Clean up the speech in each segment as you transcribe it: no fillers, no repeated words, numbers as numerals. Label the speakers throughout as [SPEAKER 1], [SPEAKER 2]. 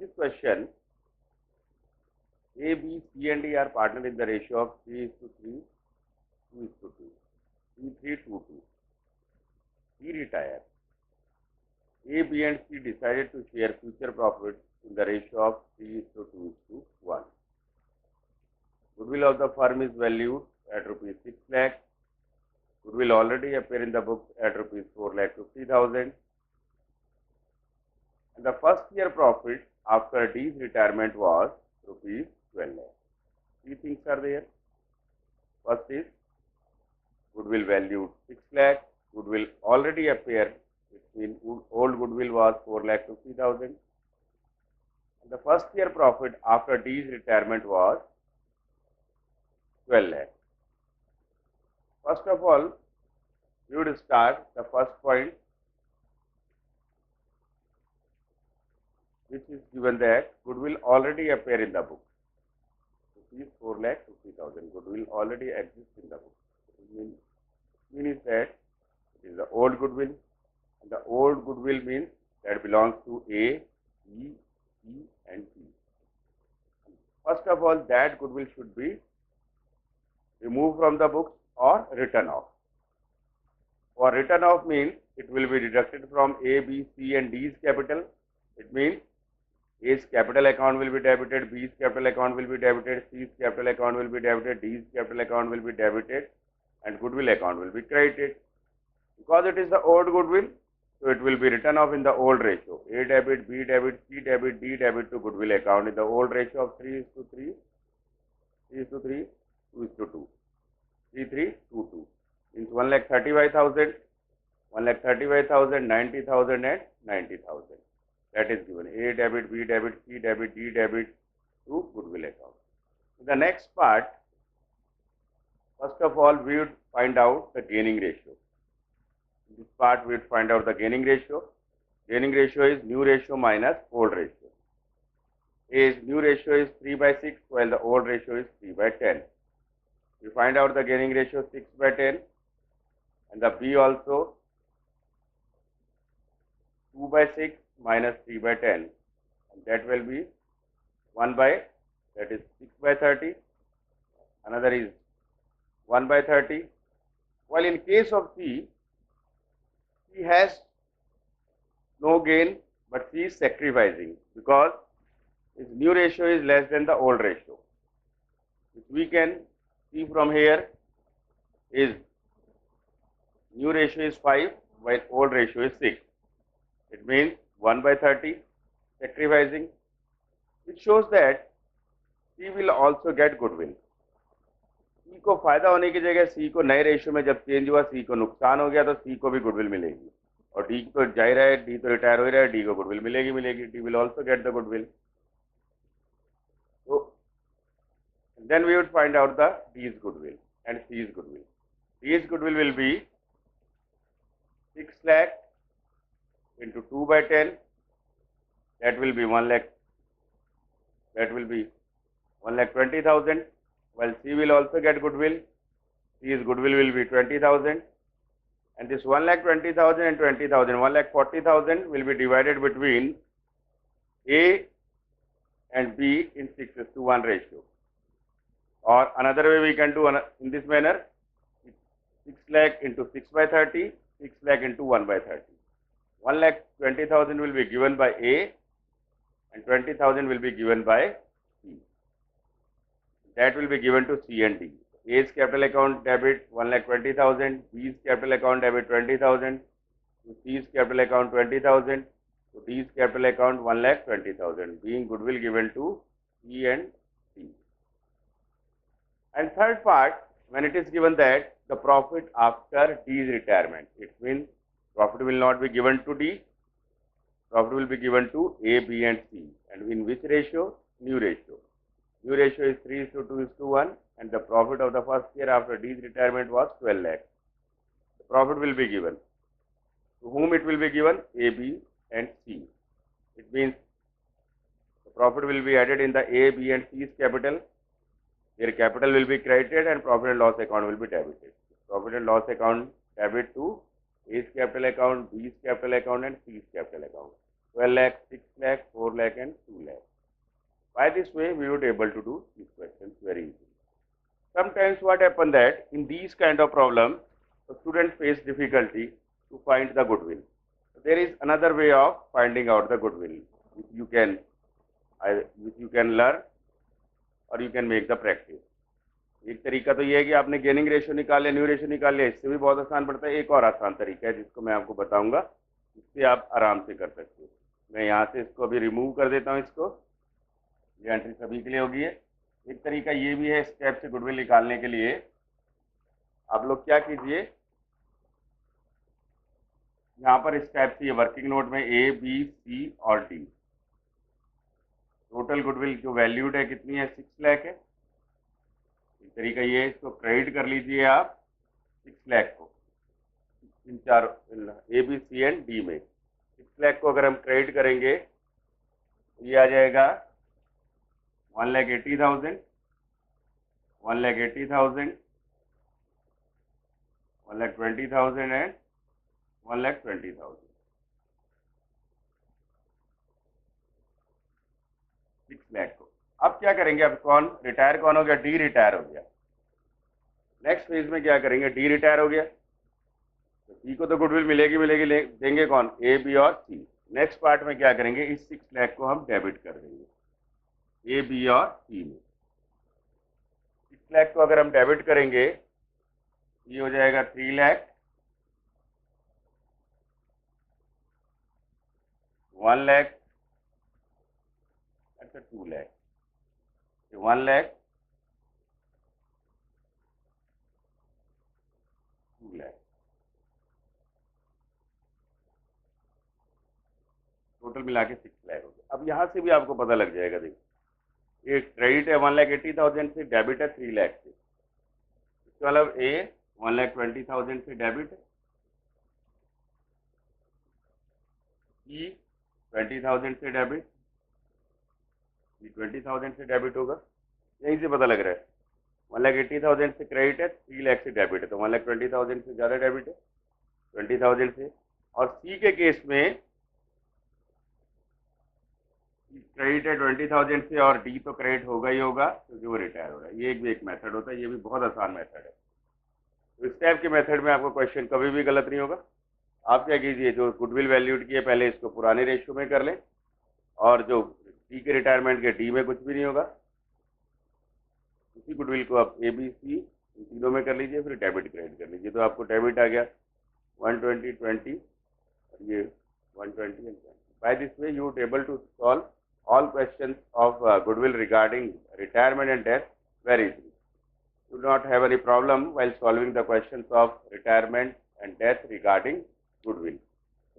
[SPEAKER 1] this question, A, B, C and D are partnered in the ratio of 3:3, 2:2, 3:3:2:2. C retire. A, B and C decided to share future profits in the ratio of 3:2:1. Goodwill of the firm is valued at rupees 6 lakh. Goodwill already appear in the books at rupees 4,50,000. And the first year profit after D's retirement was rupees 12 lakh. Three things are there. First is goodwill valued 6 lakh. Goodwill already appear. It means old goodwill was 4,50,000. And the first year profit after D's retirement was 12 lakh. First of all, we would start the first point, which is given that goodwill already appear in the book. Rupees 4,50,000. Goodwill already exists in the book. It means that it is the old goodwill, and the old goodwill means that belongs to A, B, C and D. First of all, that goodwill should be removed from the books or written off. For written off means it will be deducted from A, B, C and D's capital. It means A's capital account will be debited, B's capital account will be debited, C's capital account will be debited, D's capital account will be debited, and goodwill account will be credited. Because it is the old goodwill, so it will be written off in the old ratio. A debit, B debit, C debit, D debit to goodwill account in the old ratio of 3:3, 3:3, 2:2, 3:3:2:2. Means 1,35,000, 1,35,000, 90,000 and 90,000. That is given. A debit, B debit, C debit, D debit to goodwill account. In the next part, first of all, we would find out the gaining ratio. In this part, we would find out the gaining ratio. Gaining ratio is new ratio minus old ratio. A's new ratio is 3/6, while the old ratio is 3/10. We find out the gaining ratio 6/10, and the B also 2/6 minus 3/10, and that will be 6/30. Another is 1/30. While in case of C, he has no gain, but he is sacrificing because his new ratio is less than the old ratio. Which we can see from here is new ratio is 5, while old ratio is 6. It means 1/30 sacrificing, which shows that C will also get goodwill. C को फायदा होने की जगह C को नए ratio में जब change हुआ, C को नुकसान हो गया, तो C को भी गुडविल मिलेगी. और D तो जाहिर है, D तो रिटायर हो रहा है, D को गुडविल मिलेगी. D will also get the goodwill. So then we would find out the D's goodwill and C's goodwill. D's goodwill will be 6 lakh into 2/10. That will be 1 lakh. That will be 1,20,000. While C will also get goodwill. C's goodwill will be 20,000. And this 1,20,000 and 20,000, 1,40,000 will be divided between A and B in 6:1 ratio. Or another way we can do in this manner, 6 lakh into 6/30, 6 lakh into 1/30. 1,20,000 will be given by A and 20,000 will be given by C. That will be given to C and D. A's capital account debit 1,20,000, B's capital account debit 20,000, to C's capital account 20,000, to D's capital account 1,20,000, being goodwill given to E and C. And third part, when it is given that the profit after D's retirement, it means profit will not be given to D, profit will be given to A, B and C. And in which ratio? New ratio. New ratio is 3:2:1, and the profit of the first year after D's retirement was 12 lakh. The profit will be given. To whom it will be given? A, B and C. It means the profit will be added in the A, B and C's capital. Their capital will be credited and profit and loss account will be debited. Profit and loss account debit to A's capital account, B's capital account and C's capital account. 12 lakh, 6 lakh, 4 lakh and 2 lakh. By this way, we would able to do these questions very easily. Sometimes what happen that in these kind of problem, the student face difficulty to find the goodwill. There is another way of finding out the goodwill, which you can learn or you can make the practice. एक तरीका तो ये है कि आपने gaining ratio निकाल लिया, new ratio निकाल लिया, इससे भी बहुत आसान पड़ता है। एक और आसान तरीका है जिसको मैं आपको बताऊंगा, इससे आप आराम से कर सकते हो। मैं यहाँ से इसको अभी रिमूव कर देता हूँ, इसको, ये एंट्री सभी के लिए होगी है। एक तरीका ये भी है स्टेप से गुडविल निकालने के लिए। आप लोग क्या कीजिए, यहाँ पर स्टेप से वर्किंग नोट में ए बी सी और डी, टोटल गुडविल जो वैल्यूड है कितनी है, 6 लाख है। एक तरीका ये है, इसको क्रेडिट कर लीजिए आप 6 लाख को इन चार A B C and D में। 6 लाख को अगर हम क्रेडिट करेंगे तो ये आ जाएगा 1,80,000, 1,20,000 एंड 1,20,000। 6 लाख को अब क्या करेंगे, अब कौन रिटायर, कौन हो गया, डी रिटायर हो गया। नेक्स्ट फेज में क्या करेंगे, डी रिटायर हो गया तो सी को तो गुडविल मिलेगी देंगे कौन, ए बी और सी। नेक्स्ट पार्ट में क्या करेंगे, इस 6 लाख को हम डेबिट कर देंगे ए बी और सी में। 6 लाख को अगर हम डेबिट करेंगे ये हो जाएगा 3 लाख, 1 लाख, अच्छा 2 लाख, 1 लाख, 2 लाख, टोटल मिला के 6 लाख हो गया। अब यहाँ से भी आपको पता लग जाएगा, देखिए ये क्रेडिट है 1,80,000 से, डेबिट है 3 लाख से। इसका मतलब ए 1,20,000 से डेबिट है, ई 20,000 से डेबिट, ये 20,000 से डेबिट होगा। यहीं से पता लग रहा है 1,80,000 से क्रेडिट है, 3 लाख से डेबिट है, तो 1,20,000 से ज़्यादा डेबिट है 20,000 से। और सी के केस में क्रेडिट है 20,000 से और डी तो क्रेडिट होगा ही होगा क्योंकि वो रिटायर हो रहा है। ये भी एक मेथड होता है, ये भी बहुत आसान मेथड है। तो इस टाइप के मेथड में आपको क्वेश्चन कभी भी गलत नहीं होगा। आप क्या कीजिए, जो गुडविल वैल्यूड की है पहले इसको पुराने रेशियो में कर लें, और जो डी के रिटायरमेंट के डी में कुछ भी नहीं होगा, उसी गुडविल को आप ए बी सी इन तीनों में कर लीजिए, फिर डेबिट क्रेडिट कर लीजिए। तो आपको डेबिट आ गया 120, 20 और ये 120 and 20। By this way you would able to solve all questions of goodwill regarding retirement and death very easily. You do not have any problem while solving the questions of retirement and death regarding goodwill.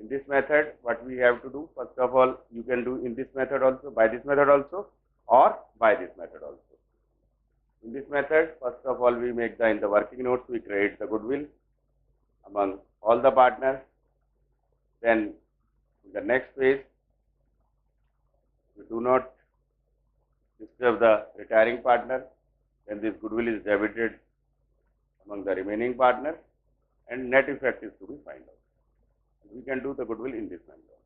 [SPEAKER 1] In this method, what we have to do, first of all, you can do in this method also, by this method also, or by this method also. In this method, first of all, we make in the working notes, we create the goodwill among all the partners. Then, in the next phase, we do not disturb the retiring partner, then this goodwill is debited among the remaining partners and net effect is to be found out. We can do the goodwill in this manner.